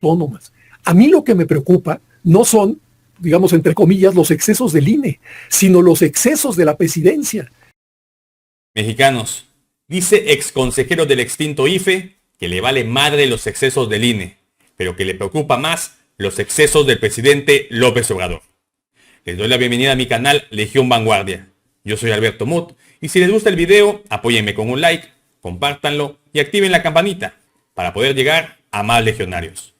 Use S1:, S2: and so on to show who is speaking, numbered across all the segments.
S1: autónomas. A mí lo que me preocupa no son, digamos, entre comillas, los excesos del INE, sino los excesos de la presidencia.
S2: Mexicanos, dice exconsejero del extinto IFE que le vale madre los excesos del INE, pero que le preocupa más los excesos del presidente López Obrador. Les doy la bienvenida a mi canal Legión Vanguardia. Yo soy Alberto Muth y si les gusta el video, apóyenme con un like, compártanlo y activen la campanita para poder llegar a más legionarios.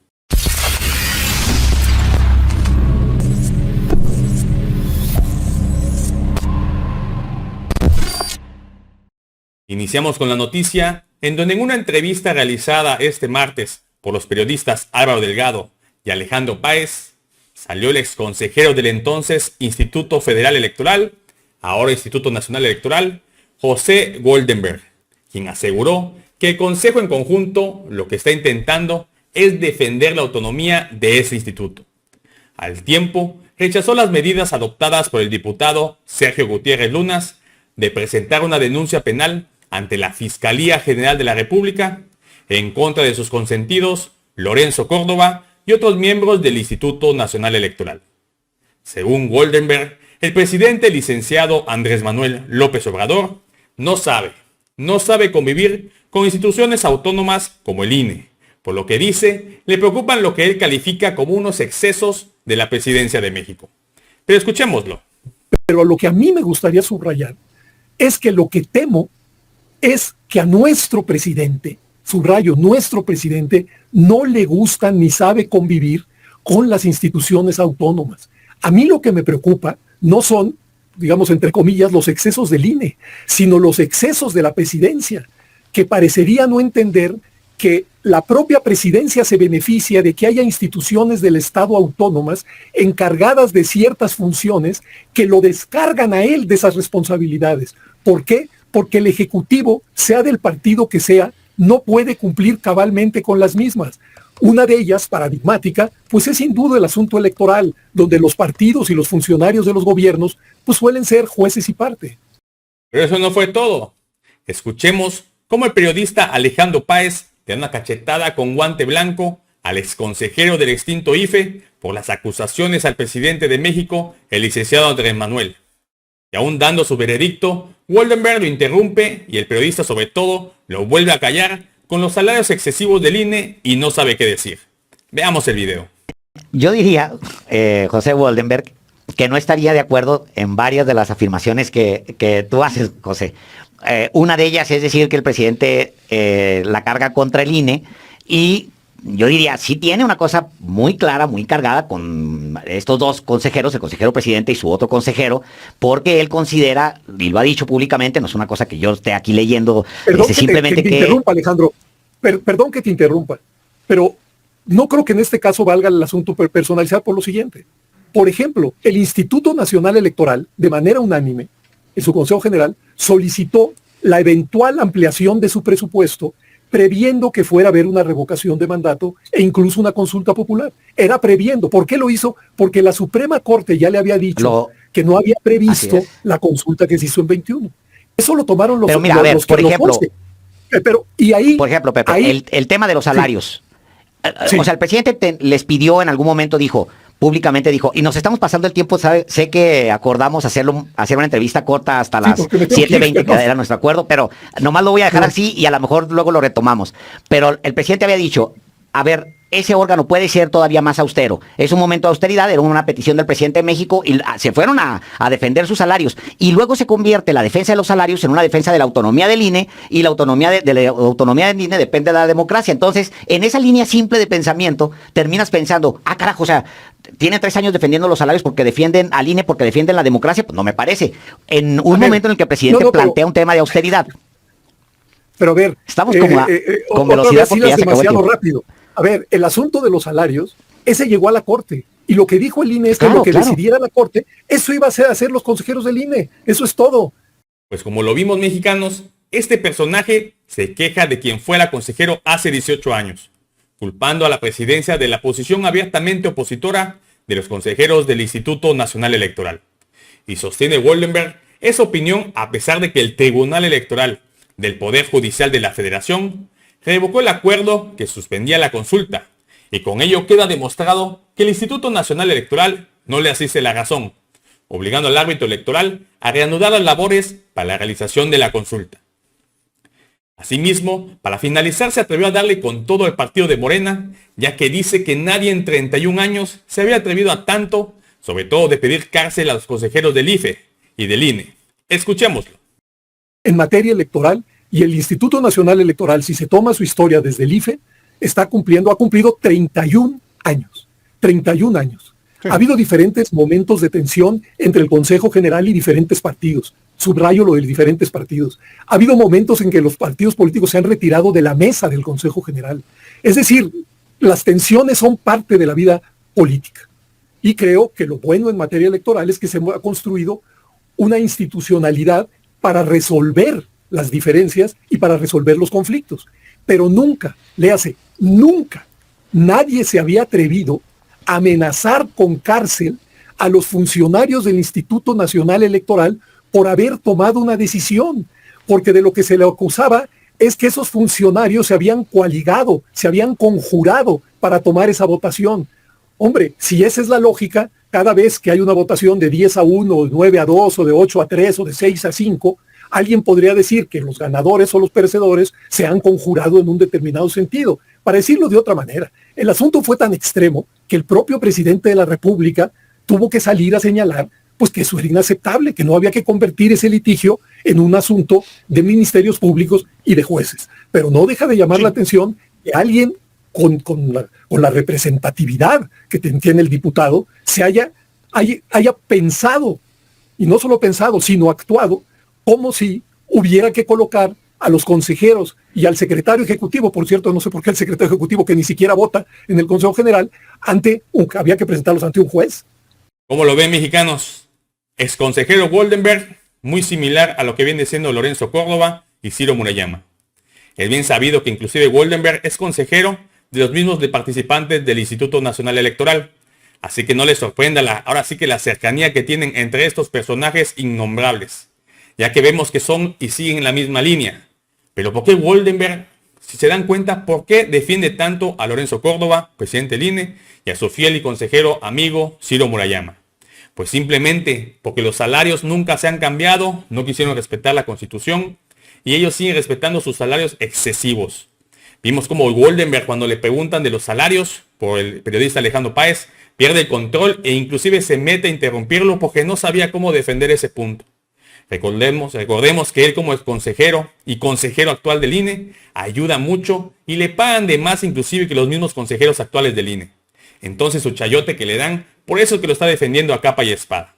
S2: Iniciamos con la noticia en donde en una entrevista realizada este martes por los periodistas Álvaro Delgado y Alejandro Páez, salió el exconsejero del entonces Instituto Federal Electoral, ahora Instituto Nacional Electoral, José Goldenberg, quien aseguró que el Consejo en conjunto lo que está intentando es defender la autonomía de ese instituto. Al tiempo, rechazó las medidas adoptadas por el diputado Sergio Gutiérrez Lunas de presentar una denuncia penal ante la Fiscalía General de la República en contra de sus consentidos Lorenzo Córdoba y otros miembros del Instituto Nacional Electoral. Según Goldenberg, el presidente licenciado Andrés Manuel López Obrador no sabe convivir con instituciones autónomas como el INE, por lo que dice, le preocupan lo que él califica como unos excesos de la presidencia de México. Pero escuchémoslo.
S1: Pero lo que a mí me gustaría subrayar es que lo que temo es que a nuestro presidente, subrayo, nuestro presidente, no le gusta ni sabe convivir con las instituciones autónomas. A mí lo que me preocupa no son, digamos, entre comillas, los excesos del INE, sino los excesos de la presidencia, que parecería no entender que la propia presidencia se beneficia de que haya instituciones del Estado autónomas encargadas de ciertas funciones que lo descargan a él de esas responsabilidades. ¿Por qué? Porque el Ejecutivo, sea del partido que sea, no puede cumplir cabalmente con las mismas. Una de ellas, paradigmática, pues es sin duda el asunto electoral, donde los partidos y los funcionarios de los gobiernos pues suelen ser jueces y parte.
S2: Pero eso no fue todo. Escuchemos cómo el periodista Alejandro Páez le da una cachetada con guante blanco al exconsejero del extinto IFE por las acusaciones al presidente de México, el licenciado Andrés Manuel. Y aún dando su veredicto, Goldenberg lo interrumpe y el periodista sobre todo lo vuelve a callar con los salarios excesivos del INE y no sabe qué decir. Veamos el video.
S3: Yo diría, José Goldenberg, que no estaría de acuerdo en varias de las afirmaciones que tú haces, José. Una de ellas es decir que el presidente la carga contra el INE y yo diría, sí tiene una cosa muy clara, muy cargada con estos dos consejeros, el consejero presidente y su otro consejero, porque él considera, y lo ha dicho públicamente, no es una cosa que yo esté aquí leyendo,
S1: simplemente que te interrumpa, Alejandro, perdón que te interrumpa, pero no creo que en este caso valga el asunto personalizar por lo siguiente. Por ejemplo, el Instituto Nacional Electoral, de manera unánime, en su Consejo General, solicitó la eventual ampliación de su presupuesto previendo que fuera a haber una revocación de mandato e incluso una consulta popular. Era previendo. ¿Por qué lo hizo? Porque la Suprema Corte ya le había dicho que no había previsto la consulta que se hizo en 21. Eso lo tomaron los...
S3: Pero mira, a ver, por ejemplo...
S1: y ahí...
S3: Por ejemplo, Pepe,
S1: ahí,
S3: el tema de los salarios.
S1: Sí.
S3: O sea, el presidente les pidió en algún momento, públicamente dijo, y nos estamos pasando el tiempo, sé que acordamos hacer una entrevista corta hasta las 7:20, que era nuestro acuerdo, pero nomás lo voy a dejar así y a lo mejor luego lo retomamos. Pero el presidente había dicho, a ver, ese órgano puede ser todavía más austero. Es un momento de austeridad, era una petición del presidente de México y se fueron a defender sus salarios. Y luego se convierte la defensa de los salarios en una defensa de la autonomía del INE y la autonomía de la autonomía del INE depende de la democracia. Entonces, en esa línea simple de pensamiento, terminas pensando, carajo, o sea, tiene 3 años defendiendo los salarios porque defienden al INE, porque defienden la democracia. Pues no me parece. En un momento en el que el presidente plantea un tema de austeridad.
S1: Pero a ver,
S3: estamos con velocidad porque ya se acabó el tiempo.
S1: Rápido. A ver, el asunto de los salarios, ese llegó a la Corte. Y lo que dijo el INE es que lo que decidiera la Corte, eso iba a hacer los consejeros del INE. Eso es todo.
S2: Pues como lo vimos, mexicanos, este personaje se queja de quien fuera consejero hace 18 años, culpando a la presidencia de la posición abiertamente opositora de los consejeros del Instituto Nacional Electoral. Y sostiene Goldenberg esa opinión a pesar de que el Tribunal Electoral del Poder Judicial de la Federación revocó el acuerdo que suspendía la consulta Y con ello queda demostrado que el Instituto Nacional Electoral no le asiste la razón, obligando al árbitro electoral a reanudar las labores para la realización de la consulta. Asimismo, para finalizar, se atrevió a darle con todo al partido de Morena, ya que dice que nadie en 31 años se había atrevido a tanto, sobre todo de pedir cárcel a los consejeros del IFE y del INE. Escuchémoslo.
S1: En materia electoral, y el Instituto Nacional Electoral, si se toma su historia desde el IFE, ha cumplido 31 años. 31 años. Sí. Ha habido diferentes momentos de tensión entre el Consejo General y diferentes partidos. Subrayo lo de diferentes partidos. Ha habido momentos en que los partidos políticos se han retirado de la mesa del Consejo General. Es decir, las tensiones son parte de la vida política. Y creo que lo bueno en materia electoral es que se ha construido una institucionalidad para resolver las diferencias y para resolver los conflictos. Pero nunca, nunca, nadie se había atrevido a amenazar con cárcel a los funcionarios del Instituto Nacional Electoral por haber tomado una decisión, porque de lo que se le acusaba es que esos funcionarios se habían coaligado, se habían conjurado para tomar esa votación. Hombre, si esa es la lógica, cada vez que hay una votación de 10-1, o 9-2, o de 8-3, o de 6-5, alguien podría decir que los ganadores o los perdedores se han conjurado en un determinado sentido. Para decirlo de otra manera, el asunto fue tan extremo que el propio presidente de la República tuvo que salir a señalar pues que eso era inaceptable, que no había que convertir ese litigio en un asunto de ministerios públicos y de jueces. Pero no deja de llamar la atención que alguien con la representatividad que tiene el diputado haya pensado, y no solo pensado, sino actuado, como si hubiera que colocar a los consejeros y al secretario ejecutivo, por cierto, no sé por qué el secretario ejecutivo, que ni siquiera vota en el Consejo General, había que presentarlos ante un juez.
S2: ¿Cómo lo ven, mexicanos? Exconsejero Goldenberg, muy similar a lo que viene siendo Lorenzo Córdoba y Ciro Murayama. Es bien sabido que inclusive Goldenberg es consejero de los mismos participantes del Instituto Nacional Electoral. Así que no les sorprenda ahora sí que la cercanía que tienen entre estos personajes innombrables, ya que vemos que son y siguen la misma línea. Pero ¿por qué Goldenberg, si se dan cuenta, por qué defiende tanto a Lorenzo Córdoba, presidente del INE, y a su fiel y consejero amigo Ciro Murayama? Pues simplemente porque los salarios nunca se han cambiado, no quisieron respetar la Constitución y ellos siguen respetando sus salarios excesivos. Vimos como Goldenberg, cuando le preguntan de los salarios por el periodista Alejandro Páez, pierde el control e inclusive se mete a interrumpirlo porque no sabía cómo defender ese punto. Recordemos que él, como exconsejero y consejero actual del INE, ayuda mucho y le pagan de más inclusive que los mismos consejeros actuales del INE. Entonces su chayote que le dan, por eso es que lo está defendiendo a capa y espada.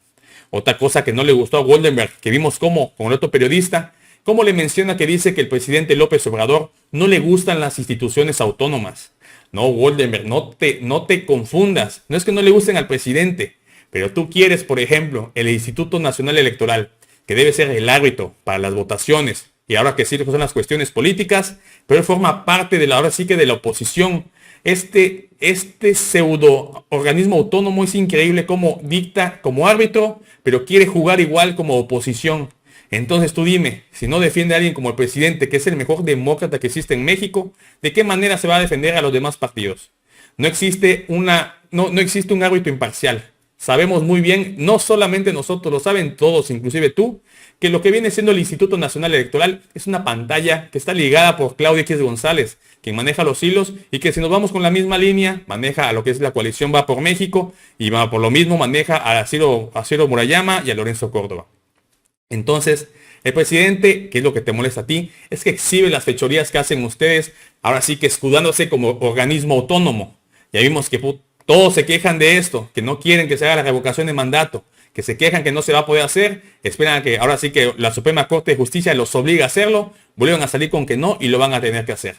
S2: Otra cosa que no le gustó a Goldenberg, que vimos como con el otro periodista, cómo le menciona que dice que el presidente López Obrador no le gustan las instituciones autónomas. No, Goldenberg, no te confundas. No es que no le gusten al presidente, pero tú quieres, por ejemplo, el Instituto Nacional Electoral, que debe ser el árbitro para las votaciones, y ahora que sí son las cuestiones políticas, pero él forma parte de ahora sí que de la oposición. Este pseudo organismo autónomo es increíble cómo dicta como árbitro, pero quiere jugar igual como oposición. Entonces tú dime, si no defiende a alguien como el presidente, que es el mejor demócrata que existe en México, ¿de qué manera se va a defender a los demás partidos? No existe un árbitro imparcial. Sabemos muy bien, no solamente nosotros, lo saben todos, inclusive tú, que lo que viene siendo el Instituto Nacional Electoral es una pantalla que está ligada por Claudia X González, quien maneja los hilos, y que si nos vamos con la misma línea, maneja a lo que es la coalición Va por México, y por lo mismo maneja a Ciro Murayama y a Lorenzo Córdoba. Entonces, el presidente, que es lo que te molesta a ti, es que exhibe las fechorías que hacen ustedes, ahora sí que escudándose como organismo autónomo. Ya vimos que todos se quejan de esto, que no quieren que se haga la revocación de mandato, que se quejan que no se va a poder hacer, esperan a que ahora sí que la Suprema Corte de Justicia los obliga a hacerlo, vuelven a salir con que no y lo van a tener que hacer.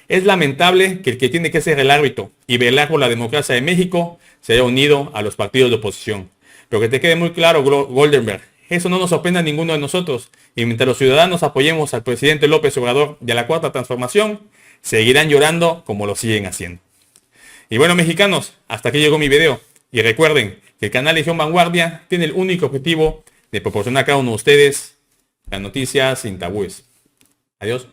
S2: Es lamentable que el que tiene que ser el árbitro y velar por la democracia de México se haya unido a los partidos de oposición. Pero que te quede muy claro, Goldenberg, eso no nos sorprende a ninguno de nosotros. Y mientras los ciudadanos apoyemos al presidente López Obrador y a la Cuarta Transformación, seguirán llorando como lo siguen haciendo. Y bueno, mexicanos, hasta aquí llegó mi video. Y recuerden que el canal Legión Vanguardia tiene el único objetivo de proporcionar a cada uno de ustedes las noticias sin tabúes. Adiós.